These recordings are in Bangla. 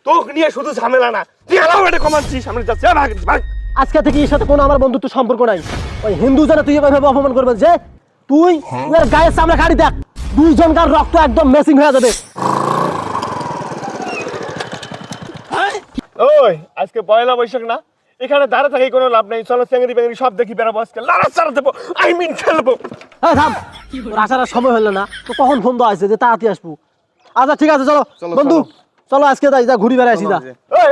তোকে নিয়ে শুধু ঝামেলা না, তুই এলাও এটা কমাচ্ছিস, সামনে যাচ্ছে ভাগ ভাগ। আজকে থেকে এর সাথে কোনো আমার বন্ধুত্ব সম্পর্ক নাই। ওই হিন্দু জানে তুই এভাবে অপমান করবে যে তুই ওর গায়ের সামনে গাড়ি দেখ, দুইজনকার রক্ত একদম ম্যাচিং হয়ে যাবে। ওই আজকে পয়লা বৈশাখ না, এখানে দাঁড়া থাকি কোনো লাভ নেই, চলো চেঙ্গি বেঙ্গি সব দেখি বেড়াবো, আজকে লড়া চাড়া দেবো, আই মিন খেলবো। হ্যাঁ থাম, তোর আসার আর সময় হলো না তো, কখন ফোন দেওয়া হয়েছে যে তাড়াতাড়ি আসবো। আচ্ছা ঠিক আছে চলো বন্ধু, চলো আজকে যাই, যা ঘুরি বেড়াই আসি যা।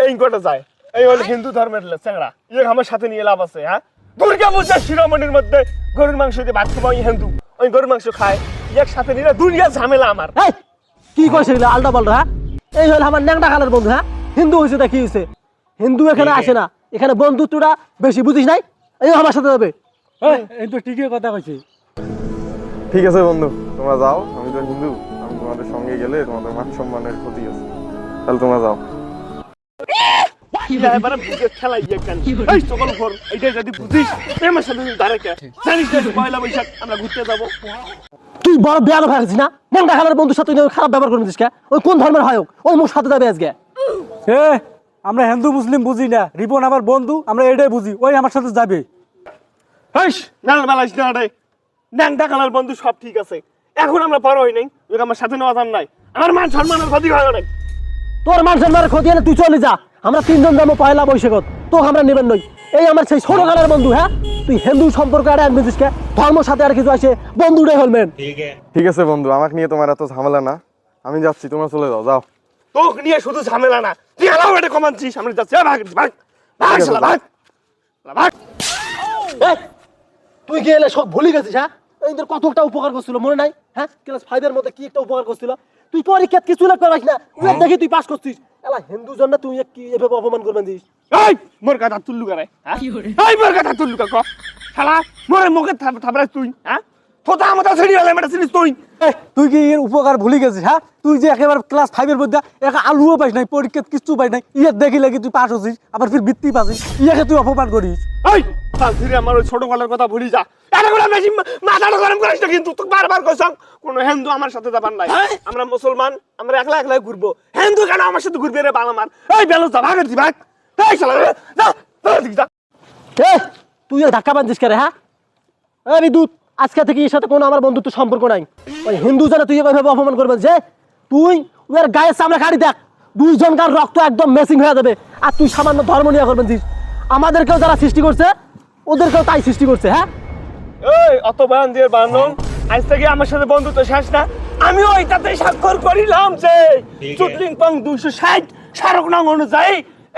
এই কটা যায়, এই হলো হিন্দু ধর্মের চেংড়া, ইয়ে আমার সাথে নিয়ে লাভ আছে? হ্যাঁ, দুর্গা পূজার শিরোমণির মধ্যে গরুর মাংস দিয়ে ভাত খাবো, হিন্দু ওই গরুর মাংস খায়, এক সাথে নিলে দুনিয়া ঝামেলা আমার। এই কি কইছে এগুলো আলটা পাল্টা? হ্যাঁ, এই হলো আমার ন্যাংটা খালার বন্ধু। হ্যাঁ, হিন্দু হয়েছে তা কি হয়েছে, হিন্দু এখানে আসে না, এখানে বন্ধুত্বটা বেশি বুঝিস নাই, এই আমার সাথে যাবে। এই তো ঠিকই কথা কইছি। ঠিক আছে বন্ধু, তোমরা যাও, আমি তো হিন্দু, আমি তোমাদের সঙ্গে গেলে তোমাদের মান সম্মানের ক্ষতি আছে, তাহলে তোমরা যাও। খেলা ইয়ে কেন এই সকল ঘর এইটা যদি বুঝিস, আমার সাথে দাঁড়া কে জানিস না পয়লা বৈশাখ আমরা ঘুরতে যাবো। তুই বড় বেয়ানো ভাগছিস না, ন্যাংটা খালার বন্ধুর সাথে তুই খারাপ ব্যবহার করছিস কে? ওই কোন ধর্মের হয় হোক, ওই মোর সাথে যাবে আজকে। আমরা হিন্দু মুসলিম বুঝি না, রিপন আমার বন্ধু, আমরা এটাই বুঝি, ওই আমার সাথে যাবে। হাইস নাল মেলাইস না রে, ন্যাংটা কালার বন্ধু সব ঠিক আছে, এখন আমরা বড় হই নাই, ওই আমার সাথে নেওয়া যান নাই, আমার মান সম্মানের ক্ষতি হয় নাই। তোর মান সম্মানের ক্ষতি হলে তুই চলে যা, আমরা তিনজন যাবো পয়লা বৈশাখত, তোকে আমরা নেবেন নই। এই আমার সেই ছোট কালার বন্ধু। হ্যাঁ, তুই হিন্দু সম্পর্ক আর আনবিস কে? ধর্মের সাথে আর কিছু আসে, বন্ধুটাই হলমেন। ঠিক আছে বন্ধু, আমাকে নিয়ে তোমার এত ঝামেলা না, আমি যাচ্ছি, তোমরা চলে যাও। যাও, তোকে নিয়ে শুধু ঝামেলা না, তুই এলাও এটা কমাচ্ছিস, সামনে যাচ্ছে ভাগ ভাগ ভাগ শালা ভাগ ভাগ। এই, তুই কি এলে সব ভুলে গেছিস? হ্যাঁ, এই তোর কত একটা উপকার করছিল মনে নাই? হ্যাঁ, ক্লাস 5 এর মধ্যে কি একটা উপকার করছিল, তুই পরীক্ষাত কিছু না পারিস না, তুই দেখি তুই পাস করছিস। এলা হিন্দু জন্য তুই কি এভাবে অপমান করবেন দিস? এই মোর কথা তুল্লু করে, হ্যাঁ এই মোর কথা তুল্লু কা ক শালা, মোরে মুখে থাপড়াস তুই, হ্যাঁ তোতা আমতা ছেড়ে গেলে মেটা চিনিস তুই। তুই কি এর উপকার ভুলে গেছিস? হ্যাঁ, তুই যে একেবারে ক্লাস 5 এর মধ্যে এক আলুও পাইস নাই, পরীক্ষাত কিছু পাইস নাই, ইয়ার দেখি লাগি তুই পাস হচ্ছিস, আবার ফির বৃত্তি পাচ্ছিস, ইয়াকে তুই অপমান করিস। এই ফালতুরে আমার ওই ছোট গলার কথা ভুলি যা, এটা করে বেশি মাথাটা গরম করিস না কিন্তু, তোকে বারবার কইছাম কোন হিন্দু আমার সাথে যাবার নাই, আমরা মুসলমান, আমরা একলা একলাই ঘুরবো, হিন্দু কেন আমার সাথে ঘুরবে রে বালামার? এই বেলো যা ভাগের দি ভাগ, এই শালা যা যা। এই তুই আর ধাক্কা বাঁধিস কে রে? হ্যাঁ, এই বিদ্যুৎ, আজকে থেকে এর সাথে কোনো আমার বন্ধুত্ব সম্পর্ক নাই। ওই হিন্দু জানে তুই এভাবে অপমান করবে যে তুই ওর গায়ের সামনে গাড়ি দেখ, দুইজনকার রক্ত একদম ম্যাচিং হয়ে যাবে, আর তুই সামান্য ধর্ম নিয়ে করবেন দিস। আমাদেরকেও যারা সৃষ্টি করছে ওদেরকেও তাই সৃষ্টি করছে। হ্যাঁ, এই অত বয়ান দিয়ে বান্ধব, আজ থেকে আমার সাথে বন্ধুত্ব শেষ না, আমিও এটাতে স্বাক্ষর করিলাম যে চুটলিং পং 260 স্মারক নং অনুযায়ী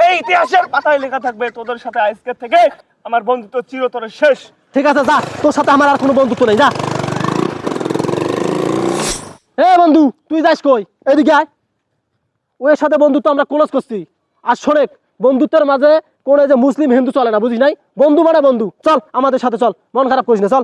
এই ইতিহাসের পাতায় লেখা থাকবে তোদের সাথে আজকে থেকে আমার বন্ধুত্ব চিরতরে শেষ। ঠিক আছে যা, তোর সাথে আমার আর কোনো বন্ধুত্ব নেই, যা। এ বন্ধু, তুই যাস কই? এদিকে আয়, ওর সাথে বন্ধুত্ব আমরা ক্লোজ করছি। আর শোনেক, বন্ধুত্বের মাঝে কোন যে মুসলিম হিন্দু চলে না, বুঝিস নাই? বন্ধু মানে বন্ধু, চল আমাদের সাথে চল, মন খারাপ করিস না, চল।